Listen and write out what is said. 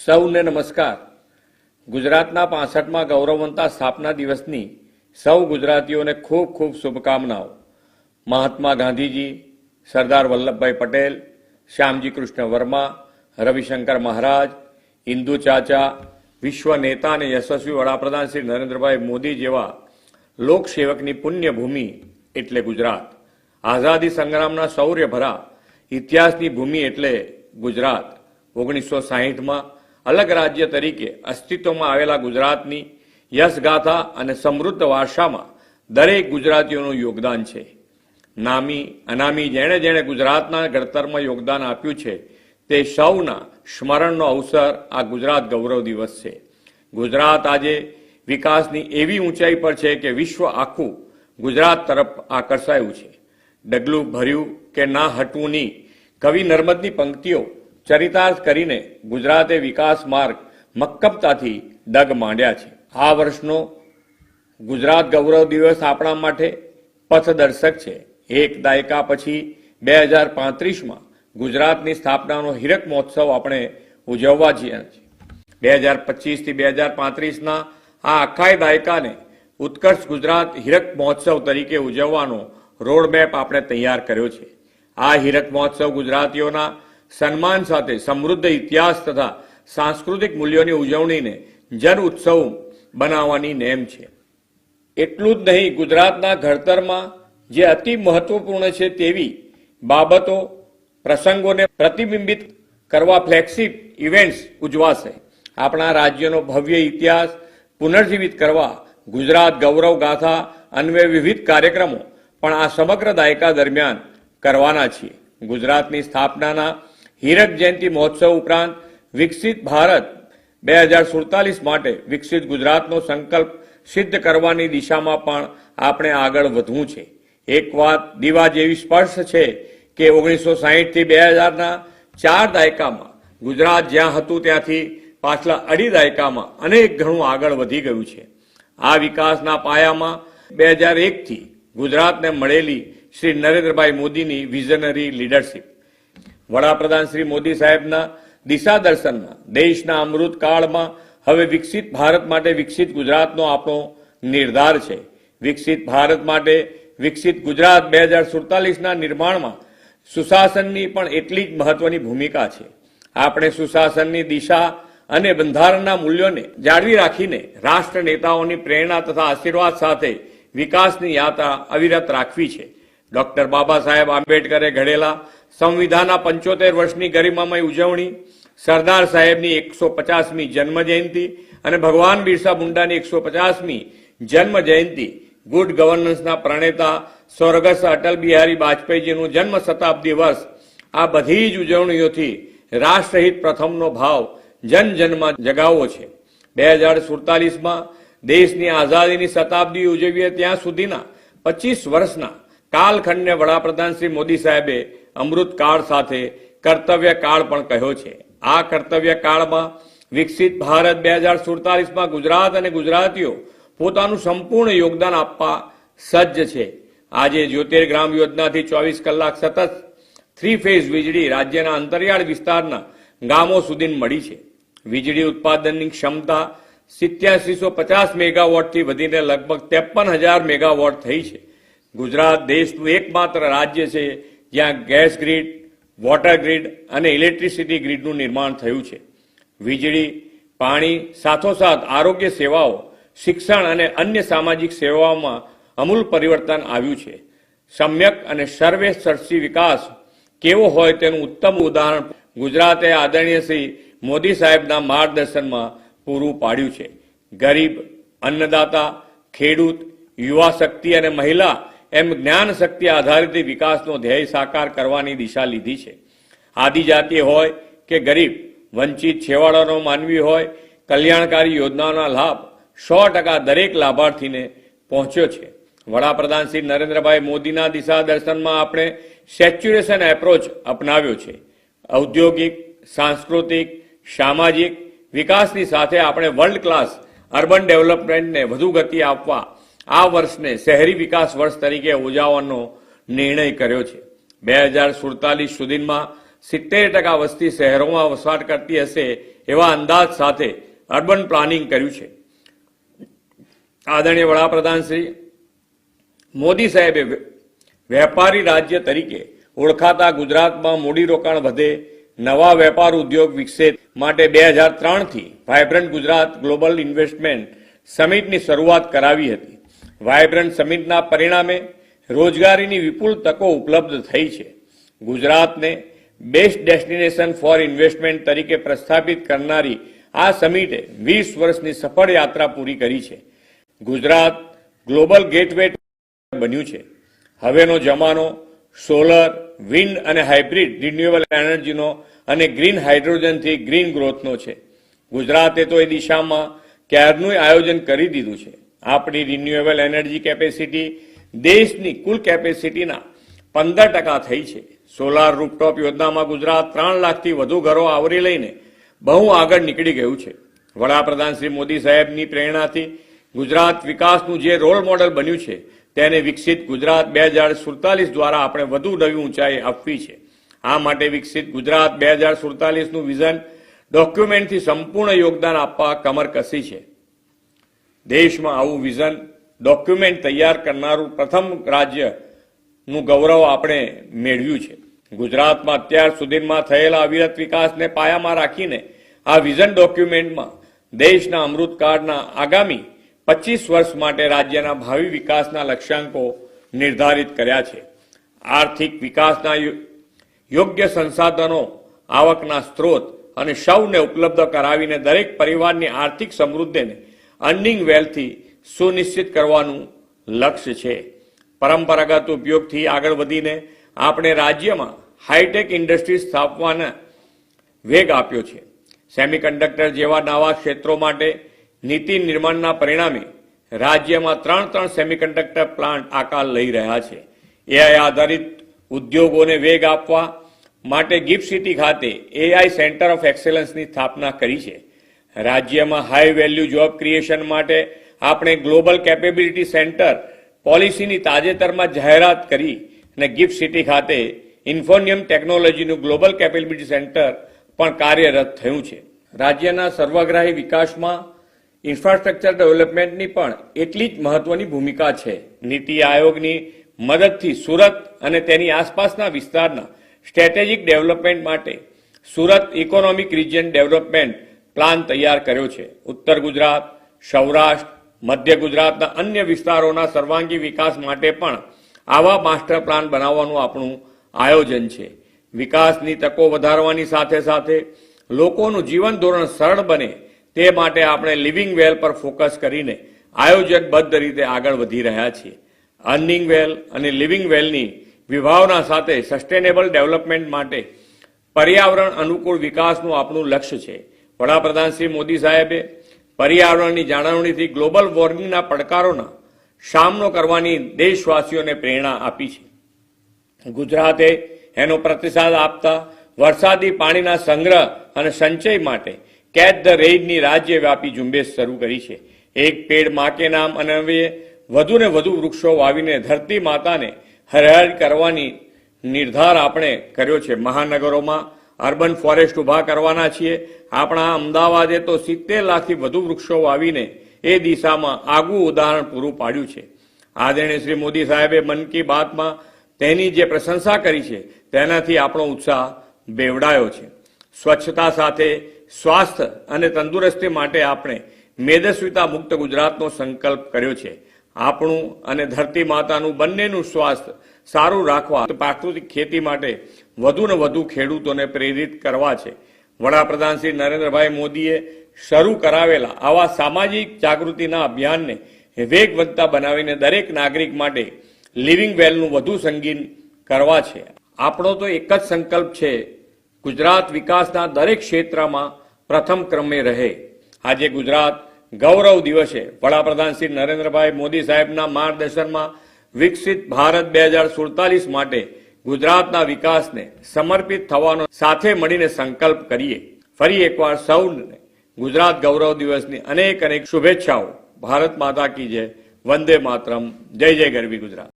સૌને નમસ્કાર. ગુજરાતના 65મા ગૌરવવંતા સ્થાપના દિવસની સૌ ગુજરાતીઓને ખૂબ ખૂબ શુભકામનાઓ. મહાત્મા ગાંધીજી, સરદાર વલ્લભભાઈ પટેલ, શ્યામજી કૃષ્ણ વર્મા, રવિશંકર મહારાજ, ઇન્દુ ચાચા, વિશ્વ નેતા અને યશસ્વી વડાપ્રધાન શ્રી નરેન્દ્રભાઈ મોદી જેવા લોકસેવકની પુણ્યભૂમિ એટલે ગુજરાત. આઝાદી સંગ્રામના શૌર્યભરા ઇતિહાસની ભૂમિ એટલે ગુજરાત. 1960માં અલગ રાજ્ય તરીકે અસ્તિત્વમાં આવેલા ગુજરાતની યશગાથા અને સમૃદ્ધ વારસામાં દરેક ગુજરાતીઓનું યોગદાન છે. નામી અનામી જેણે જેણે ગુજરાતના ઘડતરમાં યોગદાન આપ્યું છે તે સૌના સ્મરણનો અવસર આ ગુજરાત ગૌરવ દિવસ છે. ગુજરાત આજે વિકાસની એવી ઊંચાઈ પર છે કે વિશ્વ આખું ગુજરાત તરફ આકર્ષાયું છે. ડગલું ભર્યું કે ના હટવુંની કવિ નર્મદની પંક્તિઓ ચરિતાર્થ કરીને ગુજરાતે વિકાસ માર્ગ મક્કમતાથી ડગ માંડ્યા છે. આ વર્ષનો ગુજરાત ગૌરવ દિવસ આપણા માટે પથદર્શક છે. એક દાયકા પછી 2035માં ગુજરાતની સ્થાપનાનો હીરક મહોત્સવ આપણે ઉજવવા છીએ. 2025થી 2035ના આ આખા દાયકાને ઉત્કર્ષ ગુજરાત હીરક મહોત્સવ તરીકે ઉજવવાનો રોડમેપ આપણે તૈયાર કર્યો છે. આ હીરક મહોત્સવ ગુજરાતીઓના સન્માન સાથે સમૃદ્ધ ઇતિહાસ તથા સાંસ્કૃતિક મૂલ્યોની ઉજવણીને જન ઉત્સવ બનાવવાની નેમ છે. એટલું જ નહીં, ગુજરાતના ઘડતરમાં જે અતિ મહત્વપૂર્ણ છે તેવી બાબતો પ્રસંગોને પ્રતિબિંબિત કરવા ફ્લેગશિપ ઇવેન્ટ્સ ઉજવાશે. આપણા રાજ્યનો ભવ્ય ઇતિહાસ પુનર્જીવિત કરવા ગુજરાત ગૌરવ ગાથા અન્વયે વિવિધ કાર્યક્રમો પણ આ સમગ્ર દાયકા દરમિયાન કરવાના છીએ. ગુજરાતની સ્થાપનાના હીરક જયંતિ મહોત્સવ ઉપરાંત વિકસિત ભારત 2047 માટે વિકસિત ગુજરાતનો સંકલ્પ સિદ્ધ કરવાની દિશામાં પણ આપણે આગળ વધવું છે. એક વાત દીવા જેવી સ્પષ્ટ છે કે 1960થી 2000ના 4 દાયકામાં ગુજરાત જ્યાં હતું ત્યાંથી પાછલા અઢી દાયકામાં અનેક ઘણું આગળ વધી ગયું છે. આ વિકાસના પાયામાં 2001થી ગુજરાતને મળેલી શ્રી નરેન્દ્રભાઈ મોદીની વિઝનરી લીડરશીપ, વડાપ્રધાન શ્રી મોદી સાહેબના દિશા દર્શનમાં દેશના અમૃત કાળમાં હવે વિકસિત ભારત માટે વિકસિત ગુજરાતનો આપણો નિર્ધાર છે. વિકસિત ભારત માટે વિકસિત ગુજરાત 2047ના નિર્માણમાં સુશાસનની પણ એટલી જ મહત્વની ભૂમિકા છે. આપણે સુશાસનની દિશા અને બંધારણના મૂલ્યોને જાળવી રાખીને રાષ્ટ્ર નેતાઓની પ્રેરણા તથા આશીર્વાદ સાથે વિકાસની યાત્રા અવિરત રાખવી છે. ડોક્ટર બાબા સાહેબ આંબેડકરે ઘડેલા સંવિધાનના 75 વર્ષની ગરિમામય ઉજવણી, સરદાર સાહેબની 150મી જન્મ જયંતિ અને ભગવાન બિરસા મુંડાની 150મી જન્મ જયંતિ, ગુડ ગવર્નન્સના પ્રણેતા સ્વર્ગસ્થ અટલ બિહારી વાજપેયીજીનું જન્મ શતાબ્દી વર્ષ, આ બધી જ ઉજવણીઓથી રાષ્ટ્રહિત પ્રથમનો ભાવ જન જનમાં જગાવવો છે. 2047માં દેશની આઝાદીની શતાબ્દી ઉજવીએ ત્યાં સુધીના 25 વર્ષના કાલખંડને વડાપ્રધાન શ્રી મોદી સાહેબે અમૃતકાળ સાથે કર્તવ્ય કાળ પણ કહ્યો છે. આ કર્તવ્ય કાળમાં વિકસિત ભારત 2047માં ગુજરાત અને ગુજરાતીઓ પોતાનું સંપૂર્ણ યોગદાન આપવા સજ્જ છે. આજે જ્યોતિર્ગ્રામ યોજનાથી 24 કલાક સતત 3 ફેઝ વીજળી રાજ્યના અંતરિયાળ વિસ્તારના ગામો સુધી મળી છે. વીજળી ઉત્પાદનની ક્ષમતા 8750 મેગાવોટથી વધીને લગભગ 53,000 મેગાવોટ થઈ છે. ગુજરાત દેશનું એકમાત્ર રાજ્ય છે જ્યાં ગેસ ગ્રીડ, વોટર ગ્રીડ અને ઇલેક્ટ્રિસિટી ગ્રીડનું નિર્માણ થયું છે. વીજળી, પાણી સાથોસાથ આરોગ્ય સેવાઓ, શિક્ષણ અને અન્ય સામાજિક સેવાઓમાં અમૂલ પરિવર્તન આવ્યું છે. સમ્યક અને સર્વેસર્ષી વિકાસ કેવો હોય તેનું ઉત્તમ ઉદાહરણ ગુજરાતે આદરણીય શ્રી મોદી સાહેબના માર્ગદર્શનમાં પૂરું પાડ્યું છે. ગરીબ, અન્નદાતા, ખેડૂત, યુવા શક્તિ અને મહિલા એમ જ્ઞાન શક્તિ આધારિત વિકાસનો ધ્યેય સાકાર કરવાની દિશા લીધી છે. આદિજાતિ હોય કે ગરીબ, વંચિત છેવાડાનો માનવી હોય, કલ્યાણકારી યોજનાઓના લાભ 100% દરેક લાભાર્થીને પહોંચ્યો છે. વડાપ્રધાન શ્રી નરેન્દ્રભાઈ મોદીના દિશા દર્શનમાં આપણે સેચ્યુરેશન એપ્રોચ અપનાવ્યો છે. ઔદ્યોગિક, સાંસ્કૃતિક, સામાજિક વિકાસની સાથે આપણે વર્લ્ડ ક્લાસ અર્બન ડેવલપમેન્ટને વધુ ગતિ આપવા આ વર્ષને શહેરી વિકાસ વર્ષ તરીકે ઉજવવાનો નિર્ણય કર્યો છે. 2047 સુધીમાં 70% વસ્તી શહેરોમાં વસવાટ કરતી હશે એવા અંદાજ સાથે અર્બન પ્લાનિંગ કર્યું છે. આદરણીય વડાપ્રધાન શ્રી મોદી સાહેબે વેપારી રાજ્ય તરીકે ઓળખાતા ગુજરાતમાં મૂડીરોકાણ વધે, નવા વેપાર ઉદ્યોગ વિકસે માટે 2003થી વાયબ્રન્ટ ગુજરાત ગ્લોબલ ઇન્વેસ્ટમેન્ટ સમિટની શરૂઆત કરાવી હતી. વાયબ્રન્ટ સમિટના પરિણામે રોજગારીની વિપુલ તકો ઉપલબ્ધ થઈ છે. ગુજરાતને બેસ્ટ ડેસ્ટિનેશન ફોર ઇન્વેસ્ટમેન્ટ તરીકે પ્રસ્થાપિત કરનારી આ સમિટે 20 વર્ષની સફળ યાત્રા પૂરી કરી છે. ગુજરાત ગ્લોબલ ગેટવે બન્યું છે. હવેનો જમાનો સોલર, વિન્ડ અને હાઇબ્રિડ રિન્યુએબલ એનર્જીનો અને ગ્રીન હાઇડ્રોજનથી ગ્રીન ગ્રોથનો છે. ગુજરાતે તો એ દિશામાં ક્યારનું આયોજન કરી દીધું છે. આપણી રિન્યુએબલ એનર્જી કેપેસિટી દેશની કુલ કેપેસિટીના 15% થઈ છે. સોલાર રૂફટોપ યોજનામાં ગુજરાત 3 લાખથી વધુ ઘરો આવરી લઈને બહુ આગળ નીકળી ગયું છે. વડાપ્રધાન શ્રી મોદી સાહેબની પ્રેરણાથી ગુજરાત વિકાસનું જે રોલ મોડેલ બન્યું છે તેને વિકસિત ગુજરાત 2047 દ્વારા આપણે વધુ નવી ઊંચાઈ આપવી છે. આ માટે વિકસિત ગુજરાત 2047નું વિઝન ડોક્યુમેન્ટથી સંપૂર્ણ યોગદાન આપવા કમર કસી છે. દેશમાં આવું વિઝન ડોક્યુમેન્ટ તૈયાર કરનારું પ્રથમ રાજ્યનું ગૌરવ આપણે મેળવ્યું છે. ગુજરાતમાં અત્યાર સુધીમાં થયેલા અવિરત વિકાસને પાયામાં રાખીને આ વિઝન ડોક્યુમેન્ટમાં દેશના અમૃતકાળના આગામી 25 વર્ષ માટે રાજ્યના ભાવિ વિકાસના લક્ષ્યાંકો નિર્ધારિત કર્યા છે. આર્થિક વિકાસના યોગ્ય સંસાધનો, આવકના સ્ત્રોત અને સૌને ઉપલબ્ધ કરાવીને દરેક પરિવારની આર્થિક સમૃદ્ધિને અર્નિંગ વેલ્થથી સુનિશ્ચિત કરવાનું લક્ષ્ય છે. પરંપરાગત ઉપયોગથી આગળ વધીને આપણે રાજ્યમાં હાઈટેક ઇન્ડસ્ટ્રી સ્થાપવાના વેગ આપ્યો છે. સેમિકન્ડક્ટર જેવા નવા ક્ષેત્રો માટે નીતિ નિર્માણના પરિણામે રાજ્યમાં 3 સેમિકન્ડક્ટર પ્લાન્ટ આકાર લઈ રહ્યા છે. એઆઈ આધારિત ઉદ્યોગોને વેગ આપવા માટે ગિફ્ટ સિટી ખાતે એઆઈ સેન્ટર ઓફ એક્સેલન્સની સ્થાપના કરી છે. રાજ્યમાં હાઈ વેલ્યુ જોબ ક્રિએશન માટે આપણે ગ્લોબલ કેપેબિલિટી સેન્ટર પોલિસીની તાજેતરમાં જાહેરાત કરી અને ગિફ્ટ સિટી ખાતે ઇન્ફોનિયમ ટેકનોલોજીનું ગ્લોબલ કેપેબિલિટી સેન્ટર પણ કાર્યરત થયું છે. રાજ્યના સર્વગ્રાહી વિકાસમાં ઇન્ફ્રાસ્ટ્રક્ચર ડેવલપમેન્ટની પણ એટલી જ મહત્વની ભૂમિકા છે. નીતિ આયોગની મદદથી સુરત અને તેની આસપાસના વિસ્તારના સ્ટ્રેટેજિક ડેવલપમેન્ટ માટે Surat economic region development plan તૈયાર કર્યો છે. ઉત્તર ગુજરાત, સૌરાષ્ટ્ર, મધ્ય ગુજરાતના અન્ય વિસ્તારોના સર્વાંગી વિકાસ માટે પણ આવા માસ્ટર પ્લાન બનાવવાનું આપણું આયોજન છે. વિકાસની તકો વધારવાની સાથે સાથે લોકોનું જીવન ધોરણ સરળ બને તે માટે આપણે લિવિંગ વેલ પર ફોકસ કરીને આયોજકબદ્ધ રીતે આગળ વધી રહ્યા છીએ. અર્નિંગ વેલ અને લિવિંગ વેલની વિભાવના સાથે સસ્ટેનેબલ ડેવલપમેન્ટ માટે પર્યાવરણ અનુકૂળ વિકાસનું આપણું લક્ષ્ય છે. વડાપ્રધાન શ્રી મોદી સાહેબે પર્યાવરણની જાળવણીથી ગ્લોબલ વોર્મિંગના પડકારોના સામનો કરવાની દેશવાસીઓને પ્રેરણા આપી છે. ગુજરાતે એનો પ્રતિસાદ આપતા વરસાદી પાણીના સંગ્રહ અને સંચય માટે કેચ ધ રેઇનની રાજ્યવ્યાપી ઝુંબેશ શરૂ કરી છે. એક પેડ માં કે નામ અન્વયે વધુને વધુ વૃક્ષો વાવીને ધરતી માતાને હરિયાળી કરવાની નિર્ધાર આપણે કર્યો છે. મહાનગરોમાં અર્બન ફોરેસ્ટ ઉભા કરવાના છીએ. આપણા અમદાવાદે તો 70 લાખથી વધુ વૃક્ષો વાવીને એ દિશામાં આગવું ઉદાહરણ પૂરું પાડ્યું છે. આદરણીય શ્રી મોદી સાહેબે મન કી બાતમાં તેની જે પ્રશંસા કરી છે તેનાથી આપણો ઉત્સાહ બેવડાયો છે. સ્વચ્છતા સાથે સ્વાસ્થ્ય અને તંદુરસ્તી માટે આપણે મેદસ્વીતા મુક્ત ગુજરાતનો સંકલ્પ કર્યો છે. આપણું અને ધરતી માતાનું બંનેનું સ્વાસ્થ્ય સારું રાખવા પ્રાકૃતિક ખેતી માટે વધુને વધુ ખેડૂતોને પ્રેરિત કરવા છે. વડાપ્રધાન શ્રી નરેન્દ્રભાઈ મોદીએ શરૂ કરાવેલા આવા સામાજિક જાગૃતિના અભિયાનને વેગવંતા બનાવીને દરેક નાગરિક માટે લિવિંગ વેલનું વધુ સંગીન કરવા છે. આપણો તો એક જ સંકલ્પ છે, ગુજરાત વિકાસના દરેક ક્ષેત્રમાં પ્રથમ ક્રમે રહે. આજે ગુજરાત ગૌરવ દિવસે વડાપ્રધાન શ્રી નરેન્દ્રભાઈ મોદી સાહેબના માર્ગદર્શનમાં વિકસિત ભારત 2047 માટે ગુજરાતના વિકાસને સમર્પિત થવાનો સાથે મળીને સંકલ્પ કરીએ. ફરી એકવાર સૌને ગુજરાત ગૌરવ દિવસની અનેક શુભેચ્છાઓ. ભારત માતા કી જય. વંદે માતરમ. જય જય ગરવી ગુજરાત.